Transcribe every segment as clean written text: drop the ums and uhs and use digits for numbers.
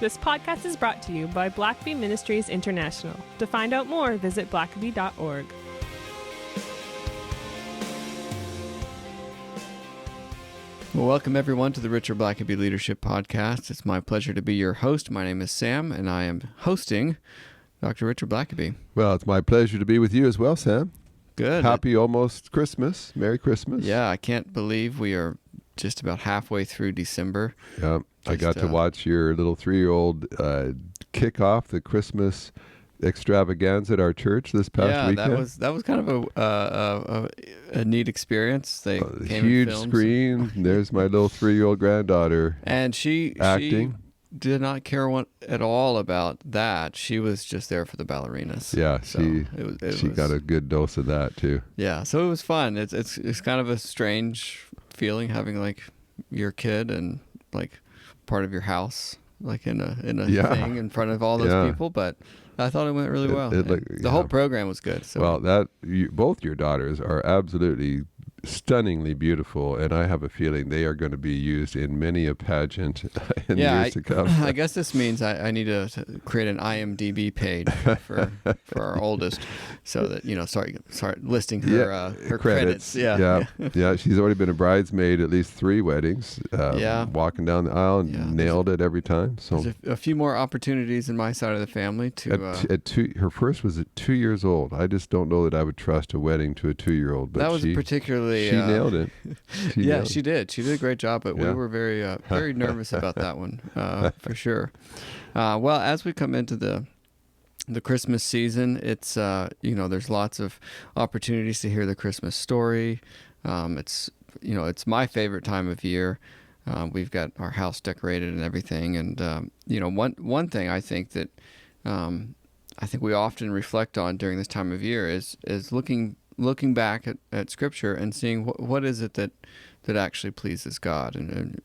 This podcast is brought to you by Blackaby Ministries International. To find out more, visit blackaby.org. Well, welcome everyone to the Richard Blackaby Leadership Podcast. It's my pleasure to be your host. My name is Sam, and I am hosting Dr. Richard Blackaby. Well, it's my pleasure to be with you as well, Sam. Good. Happy almost Christmas. Merry Christmas. Yeah, I can't believe we are just about halfway through December. Yeah, I got to watch your little 3-year-old kick off the Christmas extravaganza at our church this past weekend. Yeah, that was kind of a neat experience. They came huge and filmed screen. There's my little 3-year-old granddaughter, and she did not care at all about that. She was just there for the ballerinas. Yeah, so she got a good dose of that too. Yeah, so it was fun. It's kind of a strange feeling having like your kid and like part of your house like in a thing in front of all those people, but I thought it went really well. The whole program was good. So. Well, both your daughters are absolutely stunningly beautiful, and I have a feeling they are going to be used in many a pageant in years to come. I guess this means I need to create an IMDb page for our oldest, so that start listing her credits. Yeah. She's already been a bridesmaid at least 3 weddings. Walking down the aisle and nailed it every time. So there's a few more opportunities in my side of the family to. Her first was at 2 years old. I just don't know that I would trust a wedding to a 2-year-old. But that was particularly. She nailed it. She did. She did a great job, but we were very, very nervous about that one, for sure. Well, as we come into the Christmas season, it's there's lots of opportunities to hear the Christmas story. It's my favorite time of year. We've got our house decorated and everything, and one thing I think that I think we often reflect on during this time of year is looking back at Scripture and seeing what is it that actually pleases God, and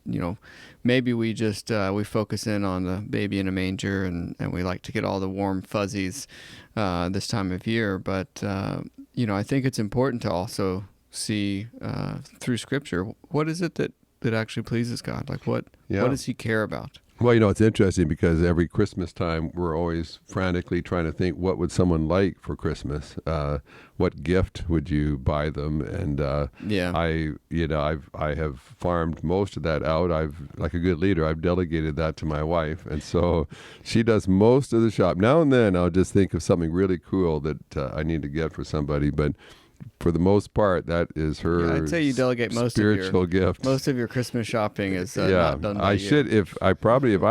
maybe we just we focus in on the baby in a manger, and we like to get all the warm fuzzies this time of year, but I think it's important to also see through Scripture what is it that actually pleases God, like what does He care about? Well, it's interesting because every Christmas time we're always frantically trying to think, what would someone like for Christmas? What gift would you buy them? And I have farmed most of that out. Like a good leader, I've delegated that to my wife, and so she does most of the shop. Now and then I'll just think of something really cool that I need to get for somebody, but for the most part, that is her. I'd say you delegate most spiritual gift. Most of your Christmas shopping is not done by you. If I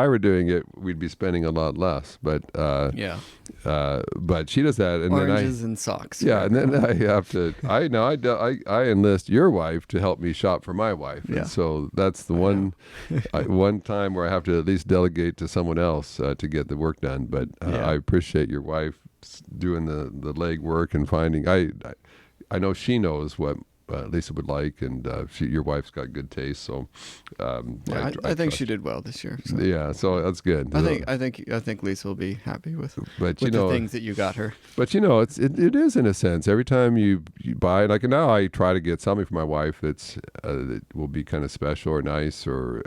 were doing it, we'd be spending a lot less. But but she does that, and oranges and socks. Yeah, right? And then I have to. I enlist your wife to help me shop for my wife, and so that's the one time where I have to at least delegate to someone else to get the work done. But I appreciate your wife doing the leg work and finding. I know she knows what Lisa would like, and your wife's got good taste. So I think she did well this year. So. Yeah, so that's good. I think Lisa will be happy with the things that you got her. But it is in a sense. Every time you buy, like now, I try to get something for my wife that will be kind of special or nice, or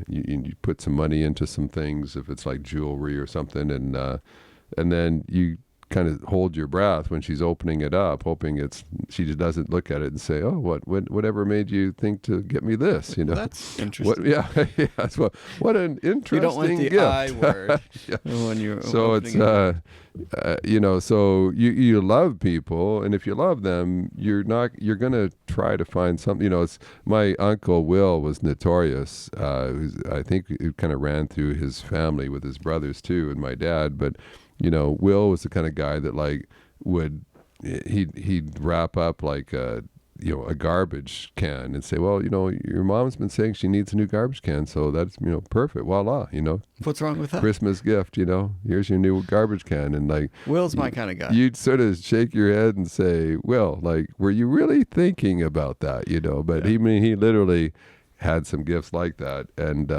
you put some money into some things if it's like jewelry or something, and then you kind of hold your breath when she's opening it up, hoping she just doesn't look at it and say, "Oh, whatever made you think to get me to?" That's interesting. What an interesting you don't want the gift. I word when you're so it's so you love people, and if you love them, you're gonna try to find something. It's my uncle Will was notorious. I think it kind of ran through his family with his brothers too, and my dad, but. Will was the kind of guy that he'd wrap up like a garbage can and say, well, your mom's been saying she needs a new garbage can, so that's perfect. Voila, What's wrong with that? Christmas gift, here's your new garbage can, and Will's my kind of guy. You'd sort of shake your head and say, Will, were you really thinking about that? But he literally had some gifts like that, and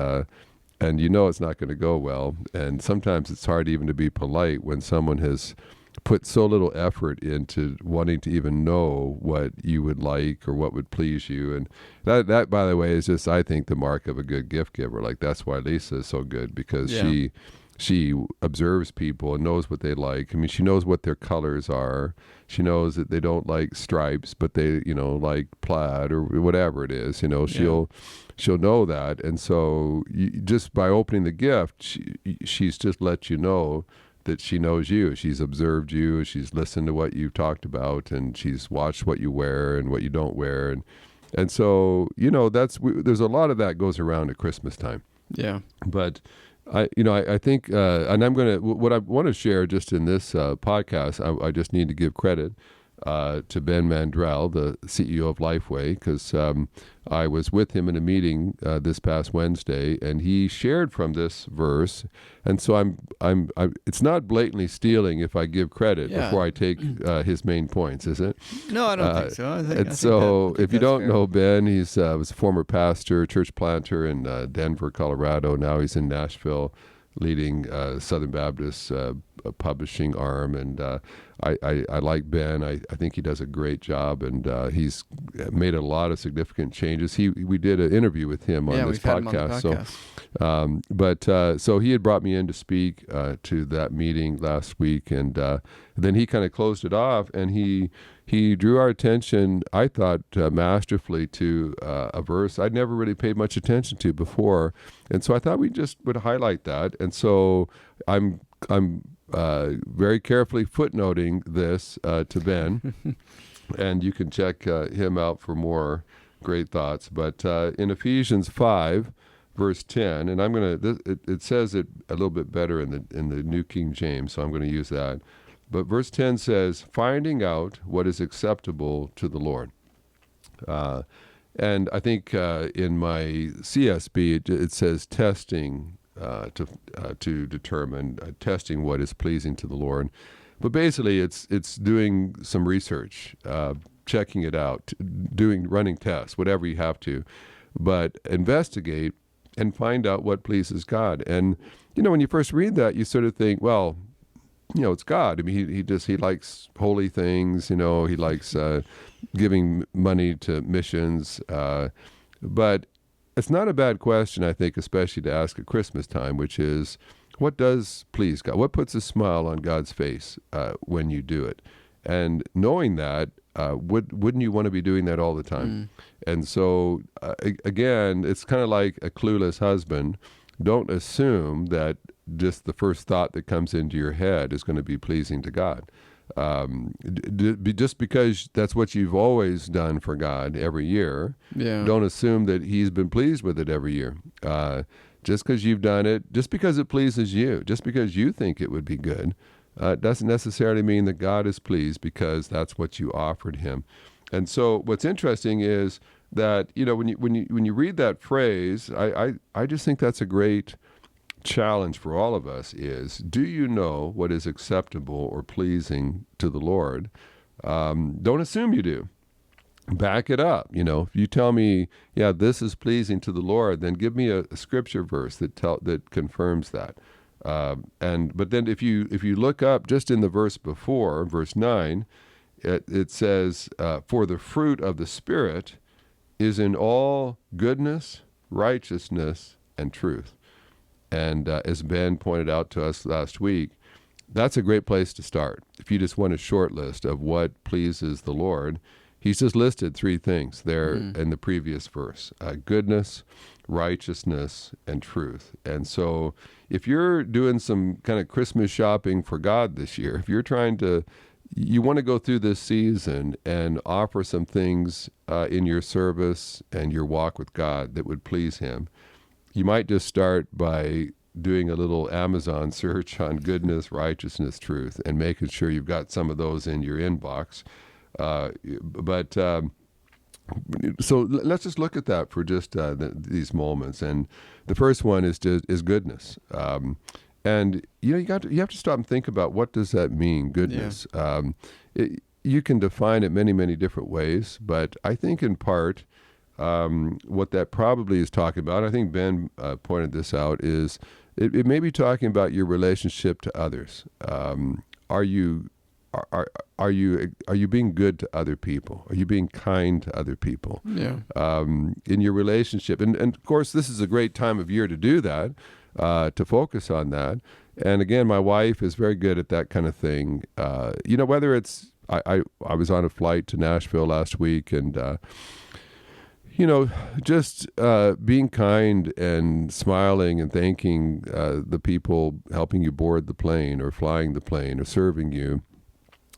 it's not going to go well. And sometimes it's hard even to be polite when someone has put so little effort into wanting to even know what you would like or what would please you. And that by the way, is just, I think, the mark of a good gift giver. Like, that's why Lisa is so good, because she observes people and knows what they like. I mean, she knows what their colors are. She knows that they don't like stripes, but they, like plaid or whatever it is. She'll know that. And so just by opening the gift, she's just let you know that she knows you. She's observed you. She's listened to what you've talked about, and she's watched what you wear and what you don't wear. And so, there's a lot of that goes around at Christmas time. Yeah. But I think, and what I want to share just in this podcast, I just need to give credit to Ben Mandrell, the CEO of Lifeway, because I was with him in a meeting this past Wednesday, and he shared from this verse, and so it's not blatantly stealing if I give credit before I take his main points, is it? No, I don't think so. I think if you don't know Ben, he's was a former pastor, church planter in Denver, Colorado. Now he's in Nashville, leading Southern Baptist publishing arm, and I like Ben. I think he does a great job, and he's made a lot of significant changes. We did an interview with him on this podcast. So he had brought me in to speak to that meeting last week, and then he kind of closed it off, and he drew our attention, I thought, masterfully to a verse I'd never really paid much attention to before, and so I thought we just would highlight that. And so I'm very carefully footnoting this to Ben, and you can check him out for more great thoughts. But in Ephesians 5, verse 10, and I'm going to, it says it a little bit better in the New King James, so I'm going to use that. But verse 10 says, finding out what is acceptable to the Lord. And I think in my CSB, it says testing to determine, testing what is pleasing to the Lord. But basically, it's doing some research, checking it out, running tests, whatever you have to. But investigate and find out what pleases God. And, when you first read that, you sort of think, well, it's God. I mean, he likes holy things. He likes giving money to missions. But it's not a bad question, I think, especially to ask at Christmas time, which is, what does please God? What puts a smile on God's face when you do it? And knowing that, wouldn't you want to be doing that all the time? And so, again, it's kind of like a clueless husband. Don't assume that just the first thought that comes into your head is going to be pleasing to God. Just because that's what you've always done for God every year, don't assume that he's been pleased with it every year. Just because you've done it, just because it pleases you, just because you think it would be good, doesn't necessarily mean that God is pleased because that's what you offered him. And so what's interesting is that, when you read that phrase, I just think that's a great challenge for all of us is, do you know what is acceptable or pleasing to the Lord? Don't assume you do. Back it up. If you tell me, this is pleasing to the Lord, then give me a scripture verse that confirms that. But then if you look up just in the verse before, verse 9, it says, for the fruit of the Spirit is in all goodness, righteousness, and truth. And as Ben pointed out to us last week, that's a great place to start. If you just want a short list of what pleases the Lord, he's just listed 3 things there in the previous verse: goodness, righteousness, and truth. And so if you're doing some kind of Christmas shopping for God this year, if you're you want to go through this season and offer some things in your service and your walk with God that would please him, you might just start by doing a little Amazon search on goodness, righteousness, truth, and making sure you've got some of those in your inbox. So let's just look at that for just these moments. And the first one is goodness. And you have to stop and think about, what does that mean, goodness? You can define it many, many different ways, but I think in part, what that probably is talking about, I think Ben pointed this out, is it may be talking about your relationship to others. Are you being good to other people? Are you being kind to other people? In your relationship, and of course, this is a great time of year to do that, to focus on that. And again, my wife is very good at that kind of thing. Whether it's, I was on a flight to Nashville last week, and just being kind and smiling and thanking the people helping you board the plane or flying the plane or serving you,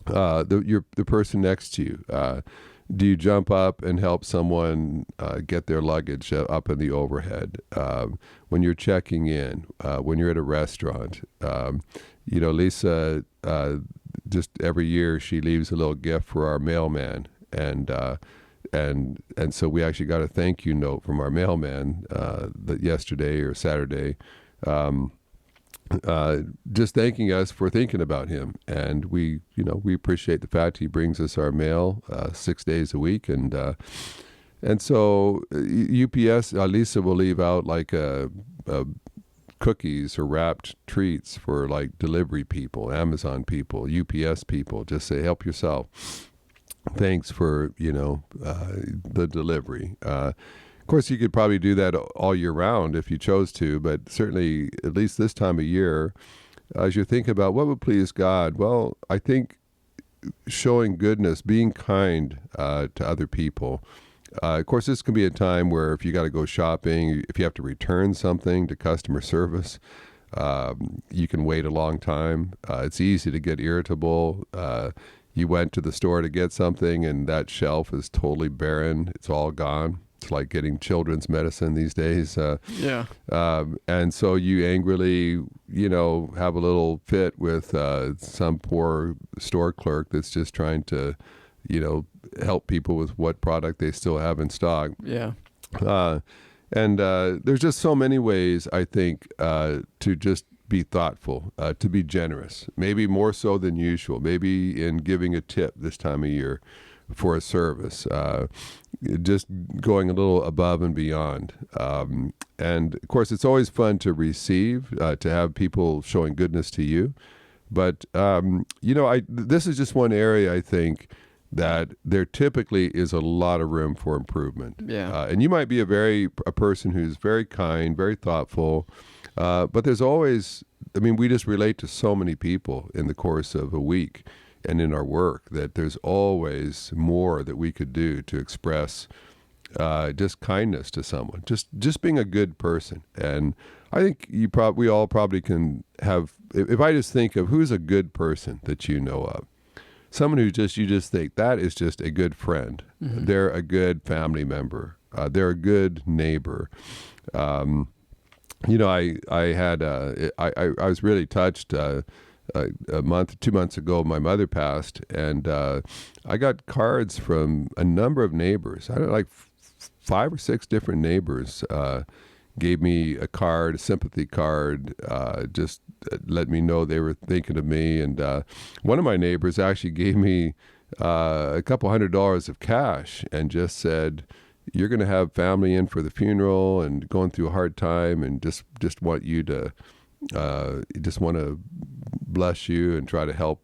the person next to you. Do you jump up and help someone get their luggage up in the overhead? When you're checking in, when you're at a restaurant, Lisa, just every year she leaves a little gift for our mailman, and so we actually got a thank you note from our mailman yesterday or Saturday, just thanking us for thinking about him. And we appreciate the fact he brings us our mail 6 days a week. And so UPS, Lisa will leave out like cookies or wrapped treats for like delivery people, Amazon people, UPS people. Just say, help yourself. Thanks for, the delivery. Of course, you could probably do that all year round if you chose to, but certainly at least this time of year, as you're thinking about what would please God, well, I think showing goodness, being kind to other people. Of course, this can be a time where if you got to go shopping, if you have to return something to customer service, you can wait a long time. It's easy to get irritable. You went to the store to get something and that shelf is totally barren. It's all gone. It's like getting children's medicine these days. And so you angrily, have a little fit with some poor store clerk that's just trying to, help people with what product they still have in stock. Yeah. And there's just so many ways, I think, to just be thoughtful, to be generous, maybe more so than usual, maybe in giving a tip this time of year for a service, just going a little above and beyond. And of course, it's always fun to receive, to have people showing goodness to you. But, this is just one area, I think, that there typically is a lot of room for improvement. Yeah. And you might be a person who's very kind, very thoughtful, but there's always, we just relate to so many people in the course of a week and in our work that there's always more that we could do to express just kindness to someone, just being a good person. And I think we all probably can have, if I just think of who's a good person that you know of, someone who you just think that is just a good friend. Mm-hmm. They're a good family member. They're a good neighbor. I was really touched. A month, 2 months ago, my mother passed, and I got cards from a number of neighbors. I don't know, like 5 or 6 different neighbors gave me a card, a sympathy card, just let me know they were thinking of me. And one of my neighbors actually gave me a couple $100 of cash and just said, "You're going to have family in for the funeral and going through a hard time, and just want you to." Just want to bless you and try to help,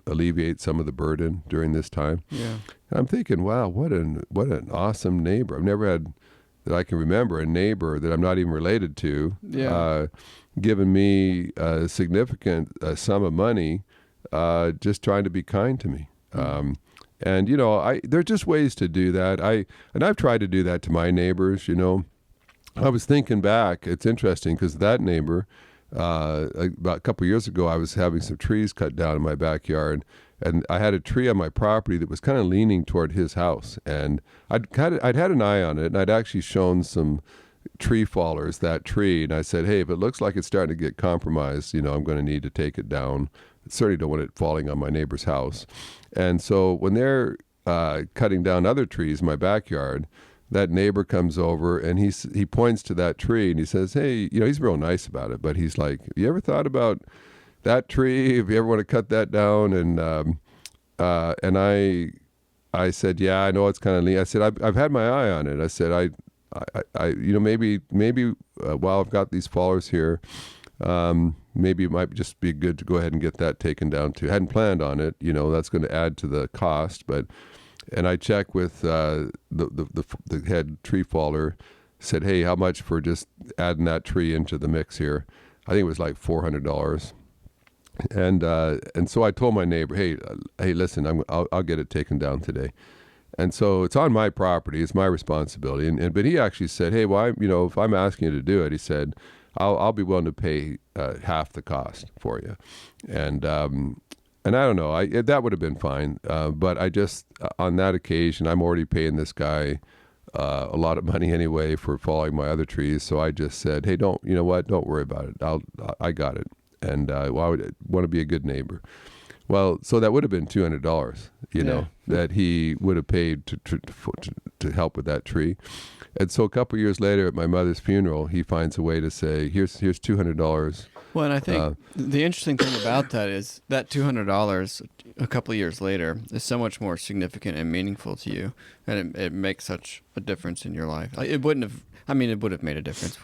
alleviate some of the burden during this time. Yeah. I'm thinking, wow, what an awesome neighbor. I've never had, that I can remember, a neighbor that I'm not even related to, giving me a significant sum of money, just trying to be kind to me. Mm-hmm. And there are just ways to do that. I've tried to do that to my neighbors. I was thinking back, it's interesting because that neighbor, about a couple of years ago, I was having some trees cut down in my backyard, and I had a tree on my property that was kind of leaning toward his house, and I'd had an eye on it, and I'd actually shown some tree fallers that tree, and I said, hey, if it looks like it's starting to get compromised, I'm going to need to take it down. I certainly don't want it falling on my neighbor's house. And so when they're cutting down other trees in my backyard, that neighbor comes over and he points to that tree and he says, hey, he's real nice about it, but he's like, you ever thought about that tree? If you ever want to cut that down? And I said, yeah, I know it's kind of lean. I said, I've had my eye on it. I said, I maybe while I've got these fallers here, maybe it might just be good to go ahead and get that taken down too. I hadn't planned on it. That's going to add to the cost, and I checked with the head tree faller, said, hey, how much for just adding that tree into the mix here? I think it was like $400. And so I told my neighbor, hey, listen, I'll get it taken down today. And so it's on my property, it's my responsibility. But he actually said, hey, well, if I'm asking you to do it, he said, I'll be willing to pay half the cost for you. And I don't know, that would have been fine. But I just, on that occasion, I'm already paying this guy a lot of money anyway for following my other trees. So I just said, hey, don't worry about it. I got it. And I would want to be a good neighbor. Well, so that would have been $200, that he would have paid to help with that tree. And so a couple of years later at my mother's funeral, he finds a way to say, here's $200. Well, and I think the interesting thing about that is that $200 a couple of years later is so much more significant and meaningful to you, and it makes such a difference in your life. It would have made a difference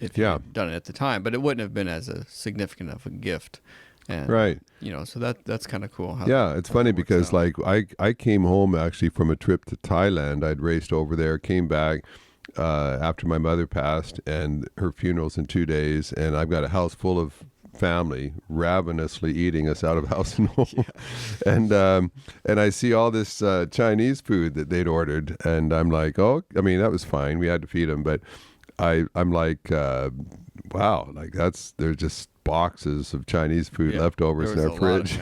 if you had done it at the time, but it wouldn't have been as significant of a gift. And, right. So that's kind of cool. It's funny because like I came home actually from a trip to Thailand. I'd raced over there, came back after my mother passed, and her funeral's in 2 days, and I've got a house full of family ravenously eating us out of house and home. And I see all this Chinese food that they'd ordered, and I'm like, that was fine. We had to feed them, but I'm like, wow, like there's just boxes of Chinese food leftovers in our fridge.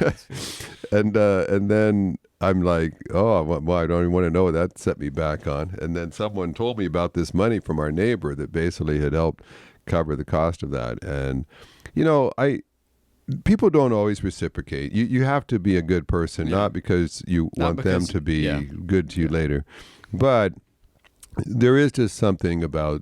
And then I'm like, well, I don't even want to know what that set me back on. And then someone told me about this money from our neighbor that basically had helped cover the cost of that. And, people don't always reciprocate. You have to be a good person, not because you want them to be good to you later. But there is just something about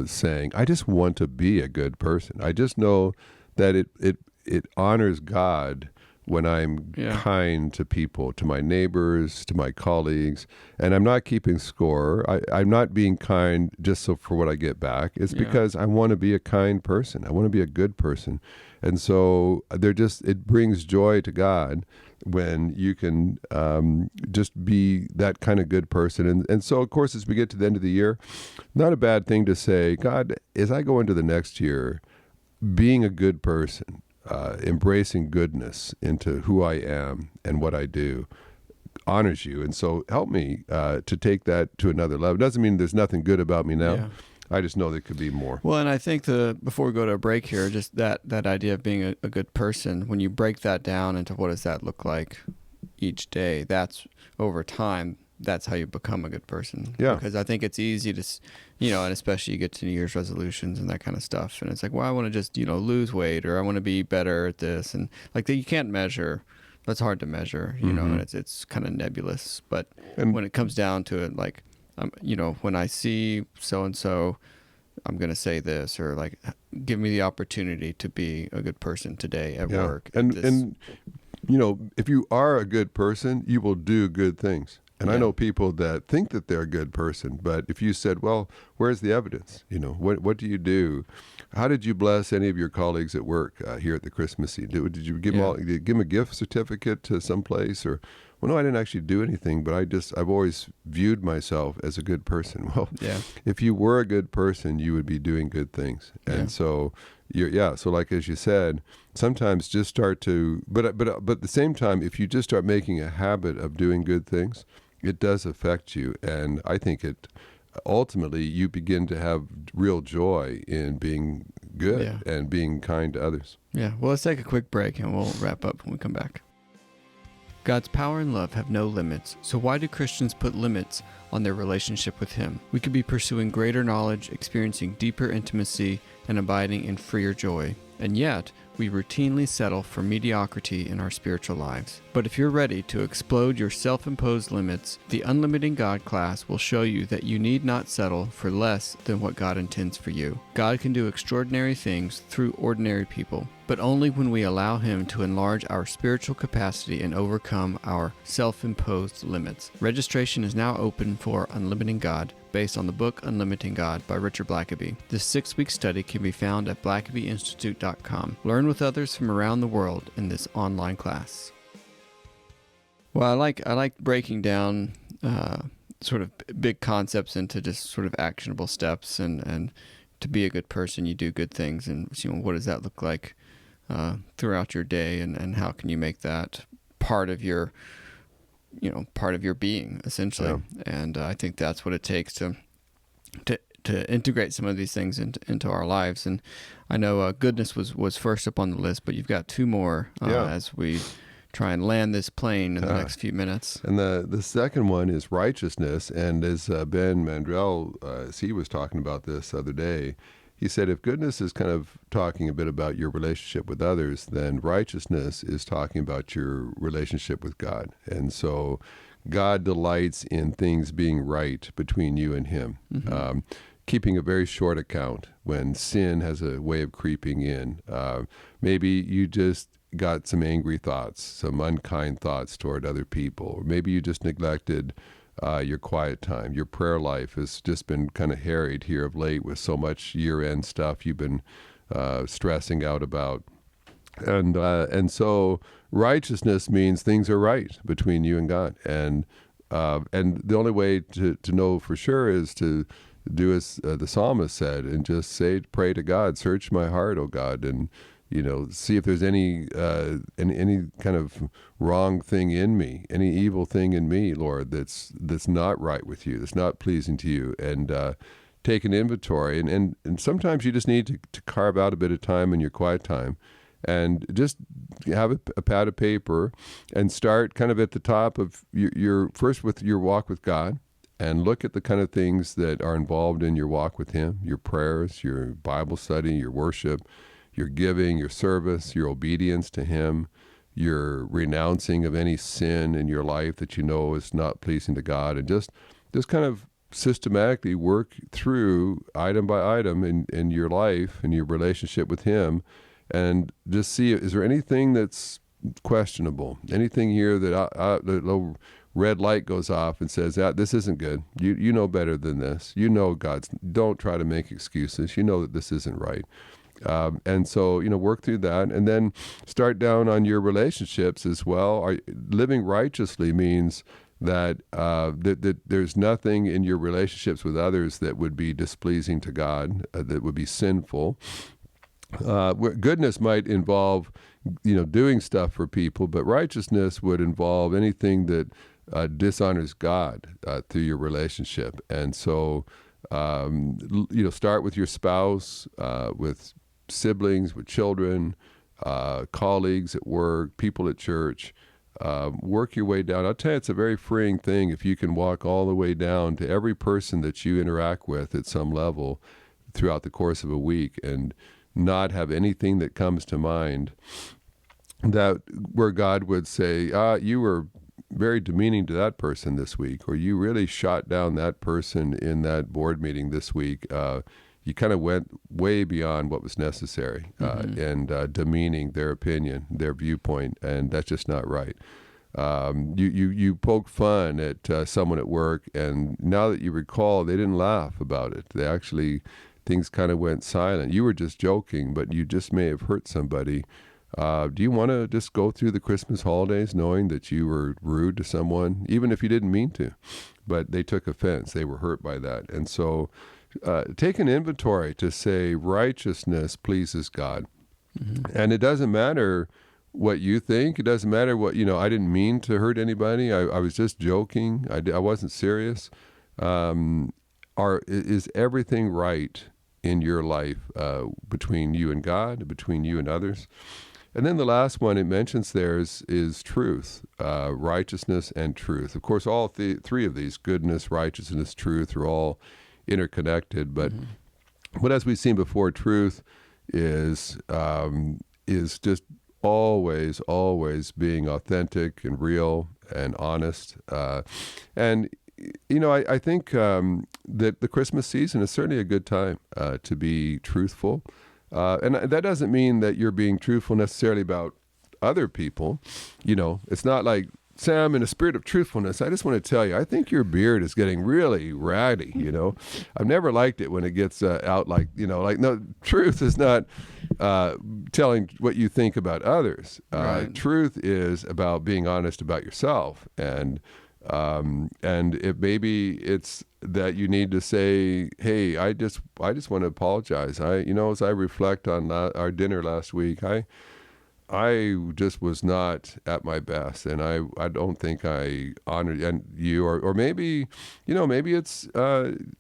saying, I just want to be a good person. I just know that it honors God when I'm kind to people, to my neighbors, to my colleagues, and I'm not keeping score. I'm not being kind just for what I get back. It's because I want to be a kind person. I want to be a good person. And so it brings joy to God when you can just be that kind of good person. And so, of course, as we get to the end of the year, not a bad thing to say, God, as I go into the next year, being a good person, embracing goodness into who I am and what I do honors you. And so help me to take that to another level. It doesn't mean there's nothing good about me now. Yeah. I just know there could be more. Well, and I think before we go to a break here, just that idea of being a good person, when you break that down into what does that look like each day, that's over time, that's how you become a good person. Yeah. Because I think it's easy to, and especially you get to New Year's resolutions and that kind of stuff. And it's like, well, I want to just, lose weight, or I want to be better at this. And like you can't measure. That's hard to measure, and it's kind of nebulous. But when it comes down to it, like, when I see so-and-so, I'm going to say this, or like, give me the opportunity to be a good person today at work. And if you are a good person, you will do good things. And I know people that think that they're a good person, but if you said, well, where's the evidence? What do you do? How did you bless any of your colleagues at work here at the Christmas Eve? Did you give them a gift certificate to some place? Or, well, no, I didn't actually do anything, but I've always viewed myself as a good person. Well, if you were a good person, you would be doing good things. And so, so like as you said, sometimes just start to, but at the same time, if you just start making a habit of doing good things, it does affect you. And I think ultimately you begin to have real joy in being good and being kind to others. Yeah. Well, let's take a quick break and we'll wrap up when we come back. God's power and love have no limits, so why do Christians put limits on their relationship with Him? We could be pursuing greater knowledge, experiencing deeper intimacy, and abiding in freer joy. And yet, we routinely settle for mediocrity in our spiritual lives. But if you're ready to explode your self-imposed limits, the Unlimiting God class will show you that you need not settle for less than what God intends for you. God can do extraordinary things through ordinary people, but only when we allow Him to enlarge our spiritual capacity and overcome our self-imposed limits. Registration is now open for Unlimiting God, based on the book Unlimiting God by Richard Blackaby. This 6-week study can be found at blackabyinstitute.com. Learn with others from around the world in this online class. Well, I like breaking down sort of big concepts into just sort of actionable steps and to be a good person, you do good things, and what does that look like throughout your day, and how can you make that part of your being, essentially. Yeah. And I think that's what it takes to integrate some of these things into our lives. And I know goodness was first up on the list, but you've got two more as we try and land this plane in the next few minutes. And the second one is righteousness. And as Ben Mandrell, as he was talking about this the other day, he said if goodness is kind of talking a bit about your relationship with others, then righteousness is talking about your relationship with God. And so God delights in things being right between you and him. Mm-hmm. Keeping a very short account when sin has a way of creeping in. Maybe you just got some angry thoughts, some unkind thoughts toward other people, or maybe you just neglected your quiet time. Your prayer life has just been kind of harried here of late with so much year-end stuff you've been stressing out about. And so righteousness means things are right between you and God. And the only way to know for sure is to do as the psalmist said, and just pray to God, search my heart, O God, and see if there's any kind of wrong thing in me, any evil thing in me, Lord, that's not right with you, that's not pleasing to you, and take an inventory. And sometimes you just need to carve out a bit of time in your quiet time and just have a pad of paper and start kind of at the top of your first with your walk with God, and look at the kind of things that are involved in your walk with him, your prayers, your Bible study, your worship, your giving, your service, your obedience to him, your renouncing of any sin in your life that you know is not pleasing to God, and just kind of systematically work through item by item in your life and your relationship with him, and just see, is there anything that's questionable, anything here that the little red light goes off and says, this isn't good. You know better than this. Don't try to make excuses. You know that this isn't right. And so, work through that, and then start down on your relationships as well. Living righteously means that there's nothing in your relationships with others that would be displeasing to God, that would be sinful. Goodness might involve, doing stuff for people, but righteousness would involve anything that dishonors God through your relationship. And so, start with your spouse, with siblings, with children, colleagues at work, people at church. Work your way down. I'll tell you, it's a very freeing thing if you can walk all the way down to every person that you interact with at some level throughout the course of a week, and not have anything that comes to mind that where God would say, you were very demeaning to that person this week, or you really shot down that person in that board meeting this week. You kind of went way beyond what was necessary, and demeaning their opinion, their viewpoint, and that's just not right. You poke fun at someone at work, and now that you recall, they didn't laugh about it. They actually, things kind of went silent. You were just joking, but you just may have hurt somebody. Do you want to just go through the Christmas holidays knowing that you were rude to someone, even if you didn't mean to, but they took offense, they were hurt by that? And so take an inventory to say righteousness pleases God. Mm-hmm. And it doesn't matter what you think. It doesn't matter what, I didn't mean to hurt anybody. I was just joking. I wasn't serious. Is everything right in your life between you and God, between you and others? And then the last one it mentions there is truth, righteousness and truth. Of course, all three of these, goodness, righteousness, truth, are all interconnected. But as we've seen before, truth is just always being authentic and real and honest. And I think that the Christmas season is certainly a good time to be truthful. And that doesn't mean that you're being truthful necessarily about other people. It's not like, Sam, in a spirit of truthfulness, I just want to tell you, I think your beard is getting really ratty, I've never liked it when it gets out no, truth is not telling what you think about others. Right. Truth is about being honest about yourself. And And maybe it's that you need to say, hey, I just want to apologize. As I reflect on our dinner last week, I just was not at my best, and I don't think I honored you, or maybe, maybe it's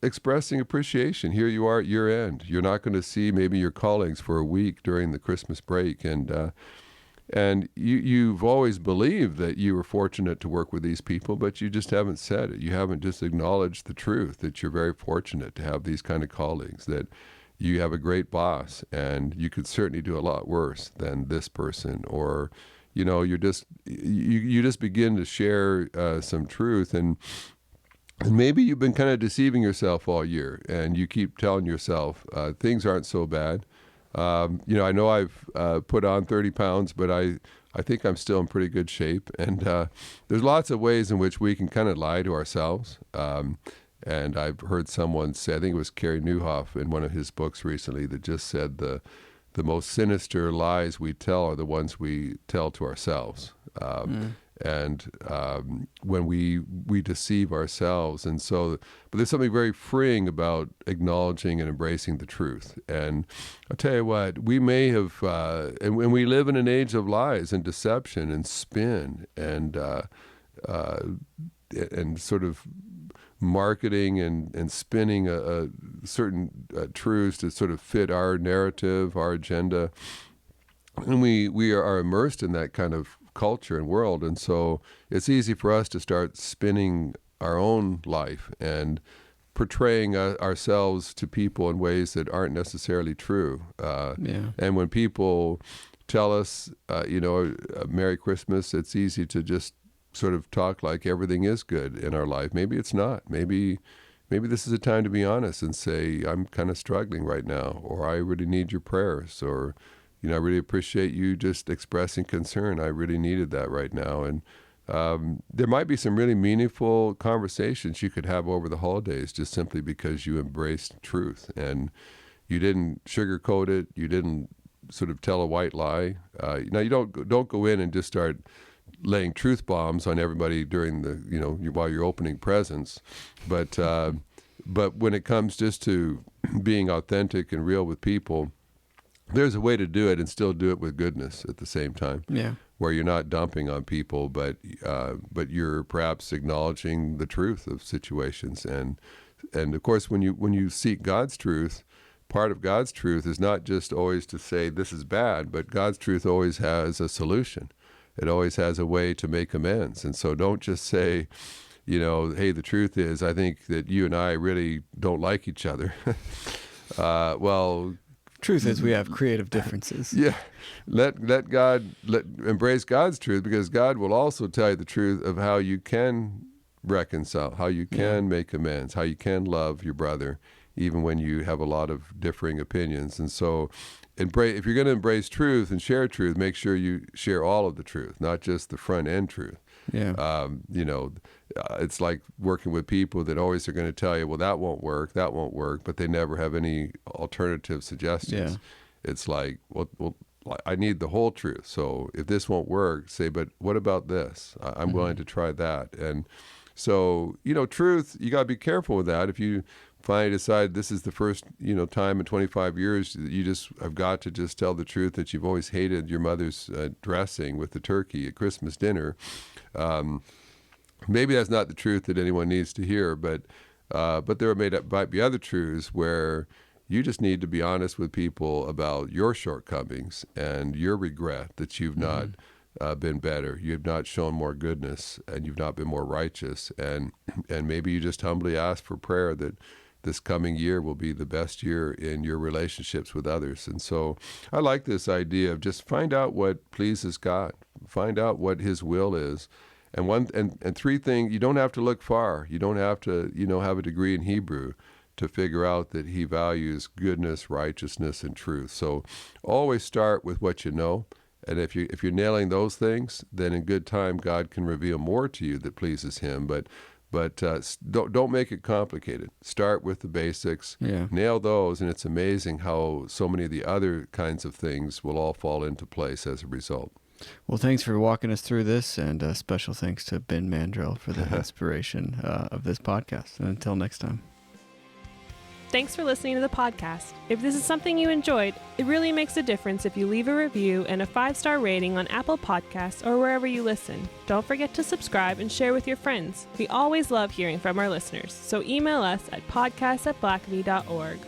expressing appreciation. Here you are at year end. You're not going to see maybe your colleagues for a week during the Christmas break, and you've always believed that you were fortunate to work with these people, but you just haven't said it. You haven't just acknowledged the truth that you're very fortunate to have these kind of colleagues, that you have a great boss, and you could certainly do a lot worse than this person. Or, you just begin to share some truth, and maybe you've been kind of deceiving yourself all year, and you keep telling yourself things aren't so bad. I know I've put on 30 pounds, but I think I'm still in pretty good shape. And there's lots of ways in which we can kind of lie to ourselves. And I've heard someone say, I think it was Carey Nieuwhof in one of his books recently, that just said the most sinister lies we tell are the ones we tell to ourselves. And when we deceive ourselves. And so, but there's something very freeing about acknowledging and embracing the truth. And I'll tell you what, we may have, and when we live in an age of lies and deception and spin and sort of marketing and spinning a certain truths to sort of fit our narrative, our agenda. And we are immersed in that kind of culture and world. And so it's easy for us to start spinning our own life and portraying ourselves to people in ways that aren't necessarily true. And when people tell us, Merry Christmas, it's easy to just sort of talk like everything is good in our life. Maybe it's not. Maybe this is a time to be honest and say, I'm kind of struggling right now, or I really need your prayers, or, I really appreciate you just expressing concern. I really needed that right now. And there might be some really meaningful conversations you could have over the holidays, just simply because you embraced truth and you didn't sugarcoat it. You didn't sort of tell a white lie. Now you don't go in and just start laying truth bombs on everybody during while you're opening presents, but when it comes just to being authentic and real with people, there's a way to do it and still do it with goodness at the same time. Yeah. Where you're not dumping on people, but you're perhaps acknowledging the truth of situations, and of course when you seek God's truth, part of God's truth is not just always to say this is bad, but God's truth always has a solution. It always has a way to make amends. And so don't just say, hey, the truth is, I think that you and I really don't like each other. Truth is, we have creative differences. Yeah. Embrace God's truth, because God will also tell you the truth of how you can reconcile, how you can make amends, how you can love your brother, even when you have a lot of differing opinions. And so if you're going to embrace truth and share truth, make sure you share all of the truth, not just the front end truth. Yeah. It's like working with people that always are going to tell you, well, that won't work, but they never have any alternative suggestions. Yeah. It's like, well, I need the whole truth. So if this won't work, say, but what about this? I'm willing to try that. And so, truth, you got to be careful with that. If you finally decide this is the first, time in 25 years that you just have got to just tell the truth, that you've always hated your mother's dressing with the turkey at Christmas dinner. Maybe that's not the truth that anyone needs to hear, but there might be other truths where you just need to be honest with people about your shortcomings and your regret that you've not been better. You've not shown more goodness, and you've not been more righteous. And maybe you just humbly ask for prayer that this coming year will be the best year in your relationships with others. And so I like this idea of just find out what pleases God, find out what His will is. And three things, you don't have to look far. You don't have to, have a degree in Hebrew to figure out that He values goodness, righteousness, and truth. So always start with what you know. And if you're nailing those things, then in good time, God can reveal more to you that pleases Him. But don't make it complicated. Start with the basics. Yeah. Nail those, and it's amazing how so many of the other kinds of things will all fall into place as a result. Well, thanks for walking us through this, and special thanks to Ben Mandrell for the inspiration of this podcast. And until next time. Thanks for listening to the podcast. If this is something you enjoyed, it really makes a difference if you leave a review and a 5-star rating on Apple Podcasts or wherever you listen. Don't forget to subscribe and share with your friends. We always love hearing from our listeners, so email us at podcast@blackaby.org.